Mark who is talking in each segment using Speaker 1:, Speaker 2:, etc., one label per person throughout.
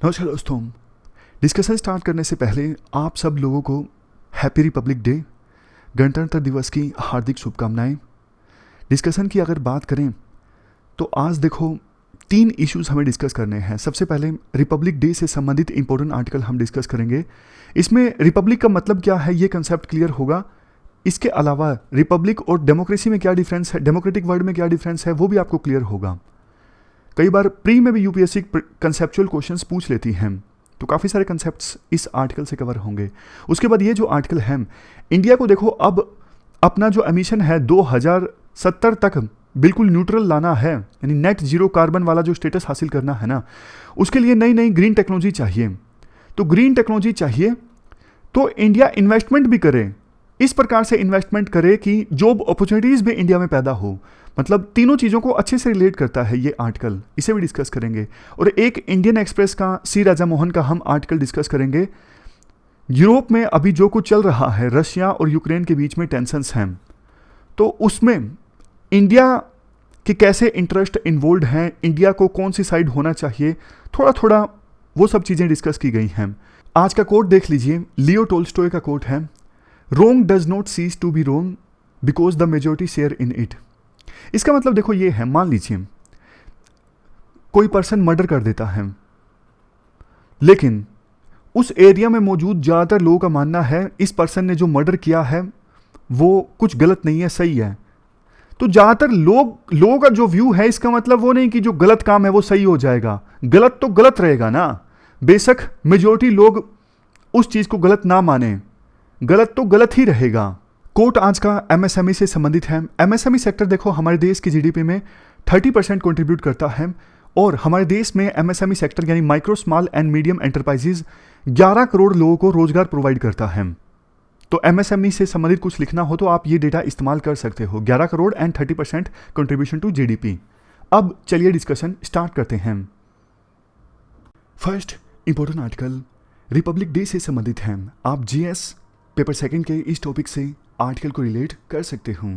Speaker 1: नमस्कार दोस्तों। Discussion start करने से पहले आप सब लोगों को हैप्पी रिपब्लिक डे, गणतंत्र दिवस की हार्दिक शुभकामनाएं। डिस्कशन की अगर बात करें तो आज देखो 3 इश्यूज़ हमें डिस्कस करने हैं। सबसे पहले रिपब्लिक डे से संबंधित इंपॉर्टेंट आर्टिकल हम डिस्कस करेंगे। इसमें रिपब्लिक का मतलब क्या है ये कंसेप्ट क्लियर होगा। इसके अलावा रिपब्लिक और डेमोक्रेसी में क्या डिफरेंस है, डेमोक्रेटिक वर्ड में क्या डिफरेंस है, वो भी आपको क्लियर होगा। कई बार प्री में भी यूपीएससी कंसेप्चुअल क्वेश्चंस पूछ लेती हैं, तो काफ़ी सारे कंसेप्ट्स इस आर्टिकल से कवर होंगे। उसके बाद ये जो आर्टिकल है, इंडिया को देखो अब अपना जो एमिशन है 2070 तक बिल्कुल न्यूट्रल लाना है, यानी नेट जीरो कार्बन वाला जो स्टेटस हासिल करना है ना, उसके लिए नई नई ग्रीन टेक्नोलॉजी चाहिए। तो ग्रीन टेक्नोलॉजी चाहिए तो इंडिया इन्वेस्टमेंट भी करे, इस प्रकार से इन्वेस्टमेंट करे कि जॉब अपॉर्चुनिटीज़ भी इंडिया में पैदा हो। मतलब तीनों चीज़ों को अच्छे से रिलेट करता है ये आर्टिकल, इसे भी डिस्कस करेंगे। और एक इंडियन एक्सप्रेस का सी राजा मोहन का हम आर्टिकल डिस्कस करेंगे। यूरोप में अभी जो कुछ चल रहा है, रशिया और यूक्रेन के बीच में टेंशन्स हैं, तो उसमें इंडिया के कैसे इंटरेस्ट इन्वॉल्व हैं, इंडिया को कौन सी साइड होना चाहिए, थोड़ा थोड़ा वो सब चीज़ें डिस्कस की गई हैं। आज का कोट देख लीजिए, लियो टोल्स्टॉय का कोट है, wrong does not cease to be wrong because the majority share in it. इसका मतलब देखो ये है, मान लीजिए कोई पर्सन मर्डर कर देता है, लेकिन उस एरिया में मौजूद ज़्यादातर लोगों का मानना है इस पर्सन ने जो मर्डर किया है वो कुछ गलत नहीं है, सही है। तो ज़्यादातर लोगों का जो व्यू है, इसका मतलब वो नहीं कि जो गलत काम है वो सही हो जाएगा। गलत तो गलत रहेगा ना, बेशक मेजोरिटी लोग उस चीज़ को गलत ना माने, गलत तो गलत ही रहेगा। कोट आज का एमएसएमई से संबंधित है। एमएसएमई सेक्टर देखो हमारे देश की जीडीपी में 30% कंट्रीब्यूट करता है, और हमारे देश में एमएसएमई सेक्टर यानी micro small and medium enterprises 11 crore लोगों को रोजगार प्रोवाइड करता है। तो एमएसएमई से संबंधित कुछ लिखना हो तो आप ये डेटा इस्तेमाल कर सकते हो, 11 crore and 30% contribution to GDP. अब चलिए डिस्कशन स्टार्ट करते हैं। First important article republic day से संबंधित है। आप जीएस पेपर सेकंड के इस टॉपिक से आर्टिकल को रिलेट कर सकते हो।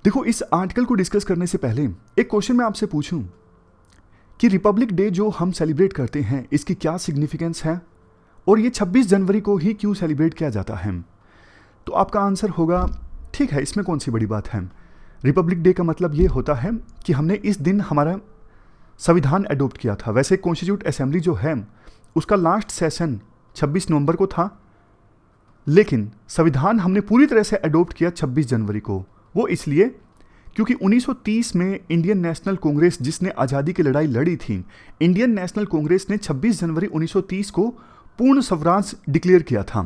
Speaker 1: देखो, इस आर्टिकल को डिस्कस करने से पहले एक क्वेश्चन मैं आपसे पूछूं कि रिपब्लिक डे जो हम सेलिब्रेट करते हैं इसकी क्या सिग्निफिकेंस है, और ये 26 जनवरी को ही क्यों सेलिब्रेट किया जाता है। तो आपका आंसर होगा, ठीक है, इसमें कौन सी बड़ी बात है। रिपब्लिक डे का मतलब ये होता है कि हमने इस दिन हमारा संविधान अडोप्ट किया था। वैसे कॉन्स्टिट्यूट असेंबली जो है उसका लास्ट सेशन 26 नवंबर को था, लेकिन संविधान हमने पूरी तरह से अडोप्ट किया 26 जनवरी को। वो इसलिए क्योंकि 1930 में इंडियन नेशनल कांग्रेस जिसने आज़ादी की लड़ाई लड़ी थी, इंडियन नेशनल कांग्रेस ने 26 जनवरी 1930 को पूर्ण स्वराज डिक्लेयर किया था।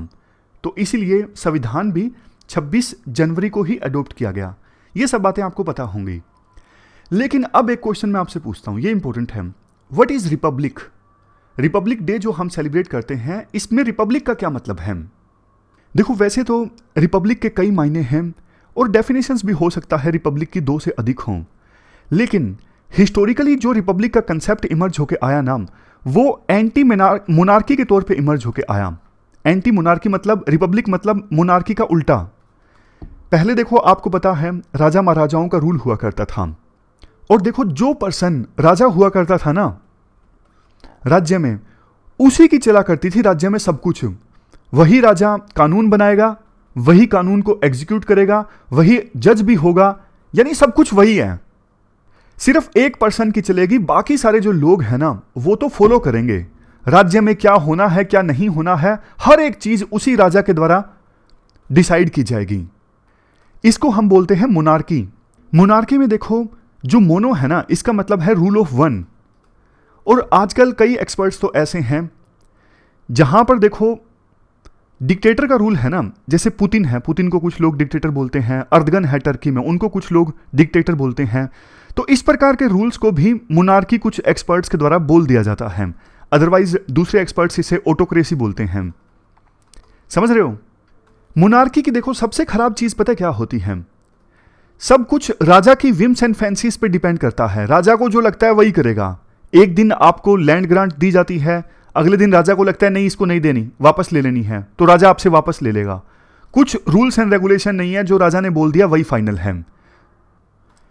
Speaker 1: तो इसीलिए संविधान भी 26 जनवरी को ही अडोप्ट किया गया। ये सब बातें आपको पता होंगी। लेकिन अब एक क्वेश्चन मैं आपसे पूछता हूँ, ये इंपॉर्टेंट है। What is Republic? Republic day जो हम सेलिब्रेट करते हैं, इसमें रिपब्लिक का क्या मतलब है? देखो, वैसे तो रिपब्लिक के कई मायने हैं और डेफिनेशंस भी हो सकता है रिपब्लिक की 2 से अधिक हों, लेकिन हिस्टोरिकली जो रिपब्लिक का कंसेप्ट इमर्ज होके आया ना, वो एंटी मोनार्की के तौर पे इमर्ज होके आया। एंटी मोनार्की मतलब रिपब्लिक मतलब मोनार्की का उल्टा। पहले देखो, आपको पता है राजा महाराजाओं का रूल हुआ करता था, और देखो जो पर्सन राजा हुआ करता था ना राज्य में, उसी की चला करती थी राज्य में सब कुछ। वही राजा कानून बनाएगा, वही कानून को एग्जीक्यूट करेगा, वही जज भी होगा, यानी सब कुछ वही है। सिर्फ एक पर्सन की चलेगी, बाकी सारे जो लोग हैं ना वो तो फॉलो करेंगे। राज्य में क्या होना है क्या नहीं होना है, हर एक चीज उसी राजा के द्वारा डिसाइड की जाएगी। इसको हम बोलते हैं मोनार्की। मोनार्की में देखो जो मोनो है ना, इसका मतलब है रूल ऑफ वन। और आजकल कई एक्सपर्ट्स तो ऐसे हैं जहां पर देखो डिक्टेटर का रूल है ना, जैसे पुतिन है, पुतिन को कुछ लोग डिक्टेटर बोलते हैं, अर्दगन है टर्की में, उनको कुछ लोग डिक्टेटर बोलते हैं। तो इस प्रकार के रूल्स को भी मोनार्की कुछ एक्सपर्ट्स के द्वारा बोल दिया जाता है। अदरवाइज दूसरे एक्सपर्ट्स इसे ऑटोक्रेसी बोलते हैं। समझ रहे हो? मोनार्की की देखो सबसे खराब चीज पता क्या होती है? सब कुछ राजा की विम्स एंड फैंसीज पे डिपेंड करता है। राजा को जो लगता है वही करेगा। एक दिन आपको लैंड ग्रांट दी जाती है, अगले दिन राजा को लगता है नहीं इसको नहीं देनी, वापस ले लेनी है, तो राजा आपसे वापस ले लेगा। कुछ रूल्स एंड रेगुलेशन नहीं है, जो राजा ने बोल दिया वही फाइनल है।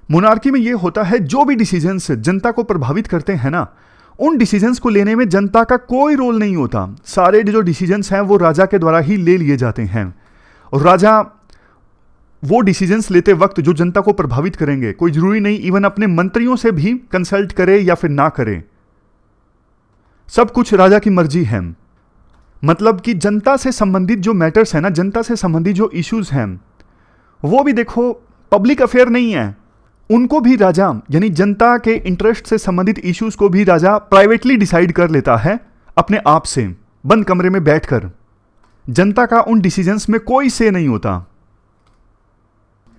Speaker 1: मोनार्की में यह होता है जो भी डिसीजंस जनता को प्रभावित करते हैं ना, उन डिसीजंस को लेने में जनता का कोई रोल नहीं होता। सारे जो डिसीजंस हैं वो राजा के द्वारा ही ले लिए जाते हैं, और राजा वो डिसीजंस लेते वक्त जो जनता को प्रभावित करेंगे, कोई जरूरी नहीं इवन अपने मंत्रियों से भी कंसल्ट करे या फिर ना करे, सब कुछ राजा की मर्जी है। मतलब कि जनता से संबंधित जो मैटर्स है ना, जनता से संबंधित जो इश्यूज हैं, वो भी देखो पब्लिक अफेयर नहीं है, उनको भी राजा यानी जनता के इंटरेस्ट से संबंधित इश्यूज को भी राजा प्राइवेटली डिसाइड कर लेता है अपने आप से, बंद कमरे में बैठकर। जनता का उन डिसीजंस में कोई से नहीं होता।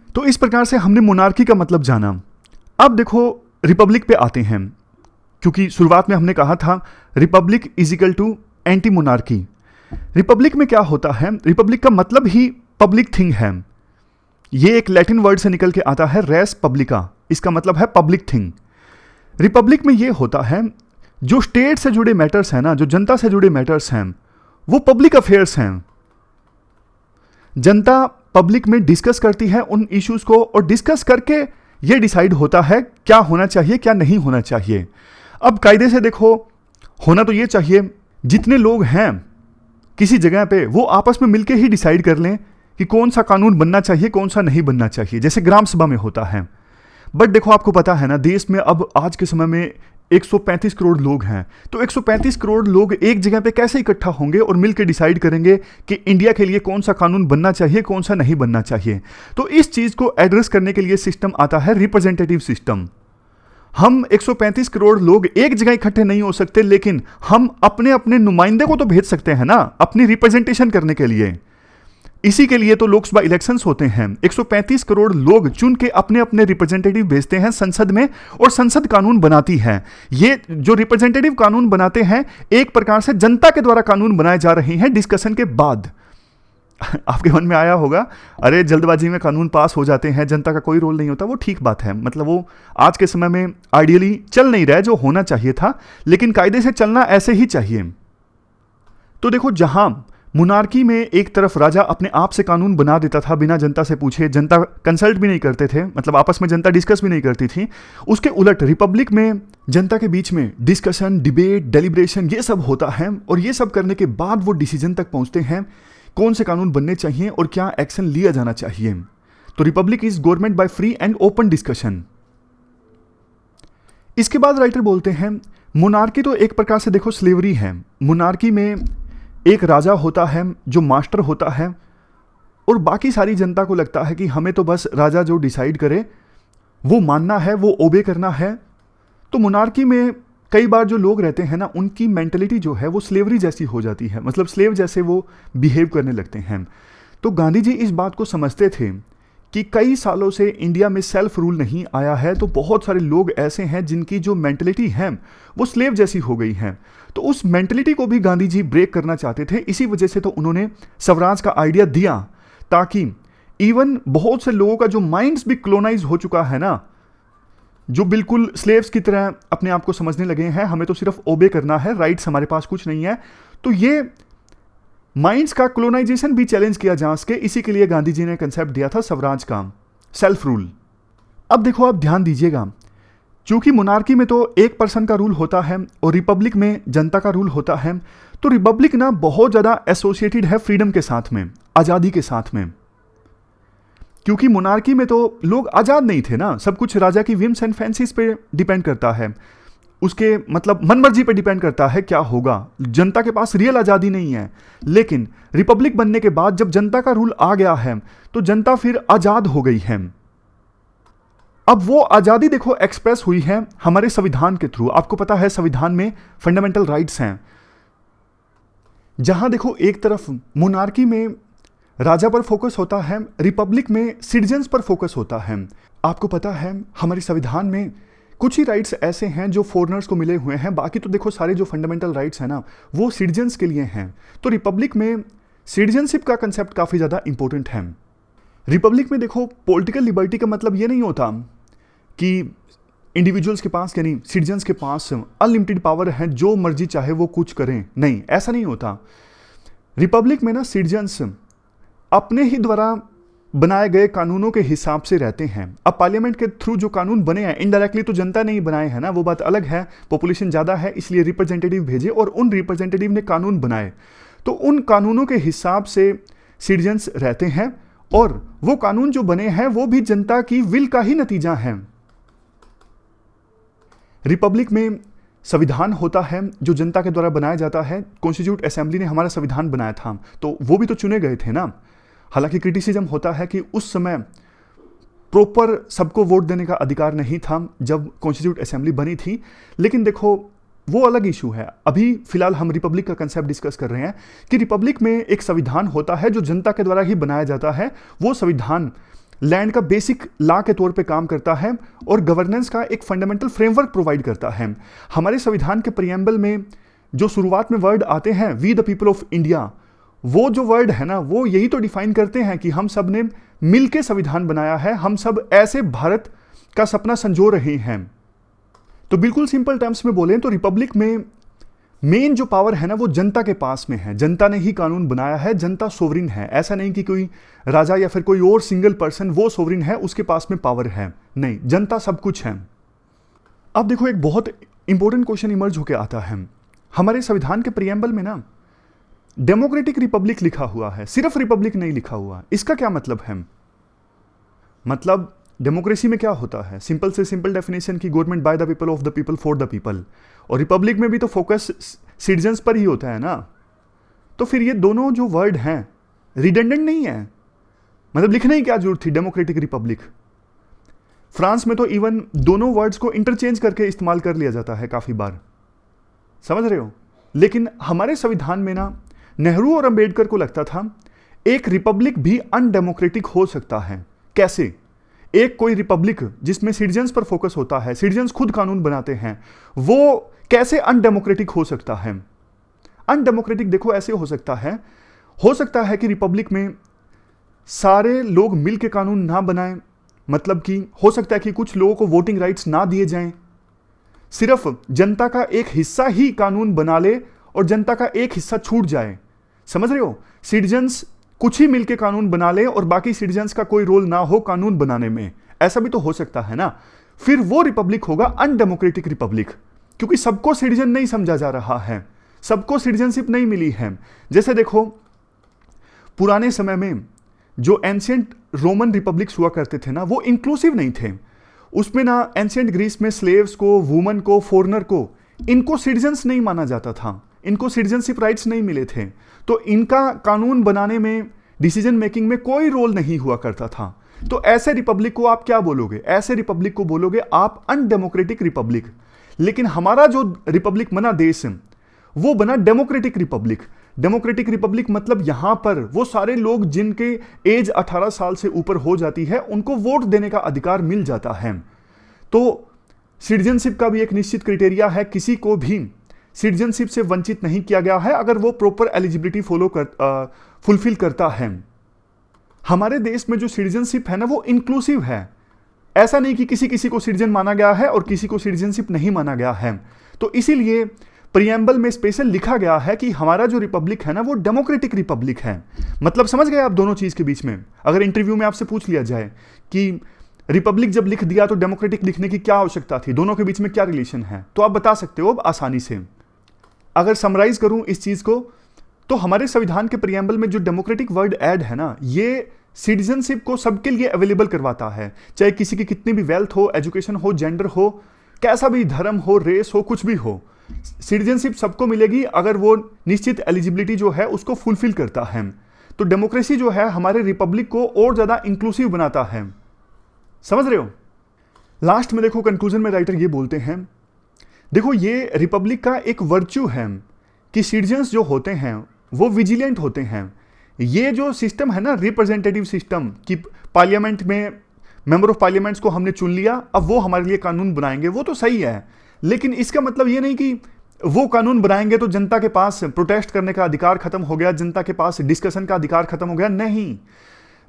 Speaker 1: तो इस प्रकार से हमने मोनार्की का मतलब जाना। अब देखो रिपब्लिक पे आते हैं, क्योंकि शुरुआत में हमने कहा था republic is equal to anti monarchy. Republic में क्या होता है, रिपब्लिक का मतलब ही पब्लिक थिंग है। ये एक लैटिन वर्ड से निकल के आता है रेस पब्लिका, इसका मतलब है पब्लिक थिंग। रिपब्लिक में ये होता है जो स्टेट से जुड़े मैटर्स हैं ना, जो जनता से जुड़े मैटर्स हैं, वो पब्लिक अफेयर्स हैं। जनता पब्लिक में डिस्कस करती है उन इश्यूज को, और डिस्कस करके ये डिसाइड होता है क्या होना चाहिए क्या नहीं होना चाहिए। अब कायदे से देखो, होना तो ये चाहिए जितने लोग हैं किसी जगह पे वो आपस में मिलके ही डिसाइड कर लें कि कौन सा कानून बनना चाहिए कौन सा नहीं बनना चाहिए, जैसे ग्राम सभा में होता है। बट देखो आपको पता है ना, देश में अब आज के समय में 135 करोड़ लोग हैं, तो 135 करोड़ लोग एक जगह पे कैसे इकट्ठा होंगे और मिलकर डिसाइड करेंगे कि इंडिया के लिए कौन सा कानून बनना चाहिए कौन सा नहीं बनना चाहिए। तो इस चीज को एड्रेस करने के लिए सिस्टम आता है रिप्रेजेंटेटिव सिस्टम। हम 135 करोड़ लोग एक जगह इकट्ठे नहीं हो सकते, लेकिन हम अपने अपने नुमाइंदे को तो भेज सकते हैं ना अपनी रिप्रेजेंटेशन करने के लिए। इसी के लिए तो लोकसभा इलेक्शंस होते हैं। 135 करोड़ लोग चुन के अपने अपने रिप्रेजेंटेटिव भेजते हैं संसद में, और संसद कानून बनाती है। ये जो रिप्रेजेंटेटिव कानून बनाते हैं एक प्रकार से जनता के द्वारा कानून बनाए जा रहे हैं डिस्कशन के बाद। आपके मन में आया होगा अरे जल्दबाजी में कानून पास हो जाते हैं, जनता का कोई रोल नहीं होता। वो ठीक बात है, मतलब वो आज के समय में आइडियली चल नहीं रहा है जो होना चाहिए था, लेकिन कायदे से चलना ऐसे ही चाहिए। तो देखो जहां मोनार्की में एक तरफ राजा अपने आप से कानून बना देता था बिना जनता से पूछे, जनता कंसल्ट भी नहीं करते थे, मतलब आपस में जनता डिस्कस भी नहीं करती थी। उसके उलट रिपब्लिक में जनता के बीच में डिस्कशन, डिबेट, डेलिब्रेशन ये सब होता है, और ये सब करने के बाद वो डिसीजन तक पहुंचते हैं कौन से कानून बनने चाहिए और क्या एक्शन लिया जाना चाहिए। तो Republic is government by free and open discussion. इसके बाद राइटर बोलते हैं मोनार्की तो एक प्रकार से देखो स्लेवरी है। मोनार्की में एक राजा होता है जो मास्टर होता है, और बाकी सारी जनता को लगता है कि हमें तो बस राजा जो डिसाइड करे वो मानना है, वो ओबे करना है। तो मोनार्की में कई बार जो लोग रहते हैं ना, उनकी मेंटलिटी जो है वो स्लेवरी जैसी हो जाती है, मतलब स्लेव जैसे वो बिहेव करने लगते हैं। तो गांधी जी इस बात को समझते थे कि कई सालों से इंडिया में सेल्फ रूल नहीं आया है, तो बहुत सारे लोग ऐसे हैं जिनकी जो मेंटलिटी है वो स्लेव जैसी हो गई है। तो उस मेंटलिटी को भी गांधी जी ब्रेक करना चाहते थे। इसी वजह से तो उन्होंने स्वराज का आइडिया दिया, ताकि इवन बहुत से लोगों का जो माइंड्स भी क्लोनाइज हो चुका है ना, जो बिल्कुल स्लेव्स की तरह अपने आप को समझने लगे हैं, हमें तो सिर्फ ओबे करना है, राइट्स हमारे पास कुछ नहीं है, तो ये माइंड्स का क्लोनाइजेशन भी चैलेंज किया जा सके। इसी के लिए गांधी जी ने कंसेप्ट दिया था स्वराज का, सेल्फ रूल। अब देखो आप ध्यान दीजिएगा, चूंकि मोनार्की में तो एक पर्सन का रूल होता है और रिपब्लिक में जनता का रूल होता है, तो रिपब्लिक ना बहुत ज्यादा एसोसिएटेड है फ्रीडम के साथ में, आजादी के साथ में। क्योंकि मोनार्की में तो लोग आजाद नहीं थे ना, सब कुछ राजा की विम्स एंड फैंसीज पे डिपेंड करता है, उसके मतलब मनमर्जी पे डिपेंड करता है क्या होगा। जनता के पास रियल आजादी नहीं है। लेकिन रिपब्लिक बनने के बाद जब जनता का रूल आ गया है तो जनता फिर आजाद हो गई है। अब वो आजादी देखो एक्सप्रेस हुई है हमारे संविधान के थ्रू। आपको पता है संविधान में फंडामेंटल राइट्स हैं, जहां देखो एक तरफ मोनार्की में राजा पर फोकस होता है, रिपब्लिक में सिटीजन्स पर फोकस होता है। आपको पता है हमारे संविधान में कुछ ही राइट्स ऐसे हैं जो फॉरेनर्स को मिले हुए हैं, बाकी तो देखो सारे जो फंडामेंटल राइट्स हैं ना वो सिटीजन्स के लिए हैं। तो रिपब्लिक में सिटीजनशिप का कंसेप्ट काफी ज्यादा इंपॉर्टेंट है। रिपब्लिक में देखो पॉलिटिकल लिबर्टी का मतलब ये नहीं होता कि इंडिविजुअल्स के पास यानी सिटीजन्स के पास अनलिमिटेड पावर है, जो मर्जी चाहे वो कुछ करें, नहीं ऐसा नहीं होता। रिपब्लिक में ना सिटीजन्स अपने ही द्वारा बनाए गए कानूनों के हिसाब से रहते हैं। अब पार्लियामेंट के थ्रू जो कानून बने हैं, इनडायरेक्टली तो जनता ने ही बनाए हैं ना, वो बात अलग है। पॉपुलेशन ज़्यादा है इसलिए रिप्रेजेंटेटिव भेजे और उन रिप्रेजेंटेटिव ने कानून बनाए, तो उन कानूनों के हिसाब से सिटीजन्स रहते हैं और वो कानून जो बने हैं वो भी जनता की विल का ही नतीजा है। रिपब्लिक में संविधान होता है जो जनता के द्वारा बनाया जाता है। कॉन्स्टिट्यूट असेंबली ने हमारा संविधान बनाया था, तो वो भी तो चुने गए थे ना। हालांकि क्रिटिसिज्म होता है कि उस समय प्रॉपर सबको वोट देने का अधिकार नहीं था जब कॉन्स्टिट्यूट असेंबली बनी थी, लेकिन देखो वो अलग इशू है। अभी फिलहाल हम रिपब्लिक का कंसेप्ट डिस्कस कर रहे हैं कि रिपब्लिक में एक संविधान होता है जो जनता के द्वारा ही बनाया जाता है। वो संविधान लैंड का बेसिक लॉ के तौर पे काम करता है और गवर्नेंस का एक फंडामेंटल फ्रेमवर्क प्रोवाइड करता है। हमारे संविधान के प्रियम्बल में जो शुरुआत में वर्ड आते हैं, we the people of India, वो जो वर्ड है ना, वो यही तो डिफाइन करते हैं कि हम सब ने मिलकर संविधान बनाया है, हम सब ऐसे भारत का सपना संजो रहे हैं। तो बिल्कुल सिंपल टर्म्स में बोलें तो रिपब्लिक में मेन जो पावर है ना वो जनता के पास में है। जनता ने ही कानून बनाया है, जनता सोवरिन है। ऐसा नहीं कि कोई राजा या फिर कोई और सिंगल पर्सन वो सोवरिन है, उसके पास में पावर है, नहीं, जनता सब कुछ है। अब देखो एक बहुत इंपॉर्टेंट क्वेश्चन इमर्ज होकर आता है। हमारे संविधान के प्रियम्बल में ना डेमोक्रेटिक रिपब्लिक लिखा हुआ है, सिर्फ रिपब्लिक नहीं लिखा हुआ। इसका क्या मतलब है? मतलब डेमोक्रेसी में क्या होता है? सिंपल से सिंपल डेफिनेशन की government by the people, of the people, for the people. और रिपब्लिक में भी तो फोकस सिटीजन्स पर ही होता है ना। तो फिर ये दोनों जो वर्ड हैं रिडंडेंट नहीं है, मतलब लिखने की क्या जरूरत थी डेमोक्रेटिक रिपब्लिक। फ्रांस में तो इवन दोनों वर्ड्स को इंटरचेंज करके इस्तेमाल कर लिया जाता है काफी बार, समझ रहे हो। लेकिन हमारे संविधान में ना नेहरू और अंबेडकर को लगता था एक रिपब्लिक भी अनडेमोक्रेटिक हो सकता है। कैसे? एक कोई रिपब्लिक जिसमें सिटीजन्स पर फोकस होता है, सिटीजन्स खुद कानून बनाते हैं, वो कैसे अनडेमोक्रेटिक हो सकता है? अनडेमोक्रेटिक देखो ऐसे हो सकता है कि रिपब्लिक में सारे लोग मिलकर कानून ना बनाएं। मतलब कि हो सकता है कि कुछ लोगों को वोटिंग राइट्स ना दिए जाएं, सिर्फ जनता का एक हिस्सा ही कानून बना ले और जनता का एक हिस्सा छूट जाए। समझ रहे हो? सिटीजन्स कुछ ही मिलके कानून बना ले और बाकी सिटीजन्स का कोई रोल ना हो कानून बनाने में, ऐसा भी तो हो सकता है ना। फिर वो रिपब्लिक होगा अनडेमोक्रेटिक रिपब्लिक, क्योंकि सबको सिटीजन नहीं समझा जा रहा है, सबको सिटीजनशिप नहीं मिली है। जैसे देखो पुराने समय में जो एंशिएंट रोमन रिपब्लिक्स हुआ करते थे ना, वो इंक्लूसिव नहीं थे। उसमें ना एंशिएंट ग्रीस में स्लेव्स को, वुमन को, फॉरेनर को, इनको सिटीजन्स नहीं माना जाता था, इनको सिटीजनशिप राइट्स नहीं मिले थे, तो इनका कानून बनाने में, डिसीजन मेकिंग में कोई रोल नहीं हुआ करता था। तो ऐसे रिपब्लिक को आप क्या बोलोगे? ऐसे रिपब्लिक को बोलोगे आप अनडेमोक्रेटिक रिपब्लिक। लेकिन हमारा जो रिपब्लिक बना देश, वो बना डेमोक्रेटिक रिपब्लिक। डेमोक्रेटिक रिपब्लिक मतलब यहां पर वो सारे लोग जिनके एज 18 साल से ऊपर हो जाती है उनको वोट देने का अधिकार मिल जाता है। तो सिटीजनशिप का भी एक निश्चित क्राइटेरिया है, किसी को भी सिटीजनशिप से वंचित नहीं किया गया है अगर वो प्रॉपर एलिजिबिलिटी फुलफिल करता है। हमारे देश में जो सिटीजनशिप है ना वो इंक्लूसिव है, ऐसा नहीं कि किसी किसी को सिटीजन माना गया है और किसी को सिटीजनशिप नहीं माना गया है। तो इसीलिए प्रियम्बल में स्पेशल लिखा गया है कि हमारा जो रिपब्लिक है ना वो डेमोक्रेटिक रिपब्लिक है। मतलब समझ गए आप दोनों चीज के बीच में? अगर इंटरव्यू में आपसे पूछ लिया जाए कि रिपब्लिक जब लिख दिया तो डेमोक्रेटिक लिखने की क्या आवश्यकता थी, दोनों के बीच में क्या रिलेशन है, तो आप बता सकते हो अब आसानी से। अगर समराइज करूं इस चीज को, तो हमारे संविधान के प्रियम्बल में जो डेमोक्रेटिक वर्ड ऐड है ना, ये सिटीजनशिप को सबके लिए अवेलेबल करवाता है, चाहे किसी की कितनी भी वेल्थ हो, एजुकेशन हो, जेंडर हो, कैसा भी धर्म हो, रेस हो, कुछ भी हो, सिटीजनशिप सबको मिलेगी अगर वो निश्चित एलिजिबिलिटी जो है उसको फुलफिल करता है। तो डेमोक्रेसी जो है हमारे रिपब्लिक को और ज्यादा इंक्लूसिव बनाता है। समझ रहे हो? लास्ट में देखो कंक्लूजन में राइटर ये बोलते हैं, देखो ये रिपब्लिक का एक वर्च्यू है कि सिटीजन्स जो होते हैं वो विजिलेंट होते हैं। ये जो सिस्टम है ना रिप्रेजेंटेटिव सिस्टम, कि पार्लियामेंट में मेंबर ऑफ पार्लियामेंट्स को हमने चुन लिया, अब वो हमारे लिए कानून बनाएंगे, वो तो सही है, लेकिन इसका मतलब ये नहीं कि वो कानून बनाएंगे तो जनता के पास प्रोटेस्ट करने का अधिकार खत्म हो गया, जनता के पास डिस्कशन का अधिकार खत्म हो गया। नहीं,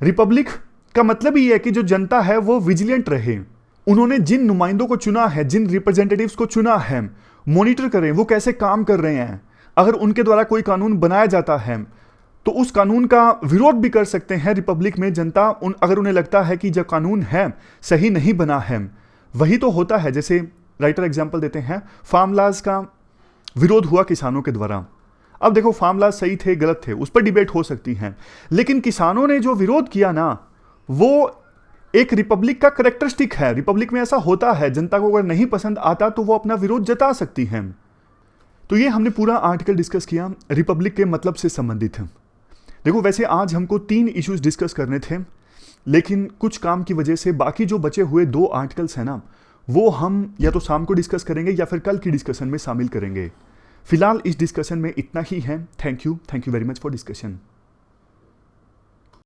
Speaker 1: रिपब्लिक का मतलब ही है कि जो जनता है वो विजिलेंट रहे, उन्होंने जिन नुमाइंदों को चुना है, जिन रिप्रेजेंटेटिव्स को चुना है, मॉनिटर करें वो कैसे काम कर रहे हैं। अगर उनके द्वारा कोई कानून बनाया जाता है तो उस कानून का विरोध भी कर सकते हैं रिपब्लिक में जनता, अगर उन्हें लगता है कि जो कानून है सही नहीं बना है। वही तो होता है, जैसे राइटर एग्जाम्पल देते हैं, फार्म लॉज का विरोध हुआ किसानों के द्वारा। अब देखो फार्म लॉज सही थे गलत थे उस पर डिबेट हो सकती है, लेकिन किसानों ने जो विरोध किया ना, वो एक रिपब्लिक का करेक्टरिस्टिक है। रिपब्लिक में ऐसा होता है, जनता को अगर नहीं पसंद आता तो वो अपना विरोध जता सकती है। तो ये हमने पूरा आर्टिकल डिस्कस किया रिपब्लिक के मतलब से संबंधित है। देखो वैसे आज हमको 3 इश्यूज डिस्कस करने थे, लेकिन कुछ काम की वजह से बाकी जो बचे हुए 2 आर्टिकल्स हैं ना, वो हम या तो शाम को डिस्कस करेंगे या फिर कल की डिस्कशन में शामिल करेंगे। फिलहाल इस डिस्कशन में इतना ही है। Thank you very much for discussion.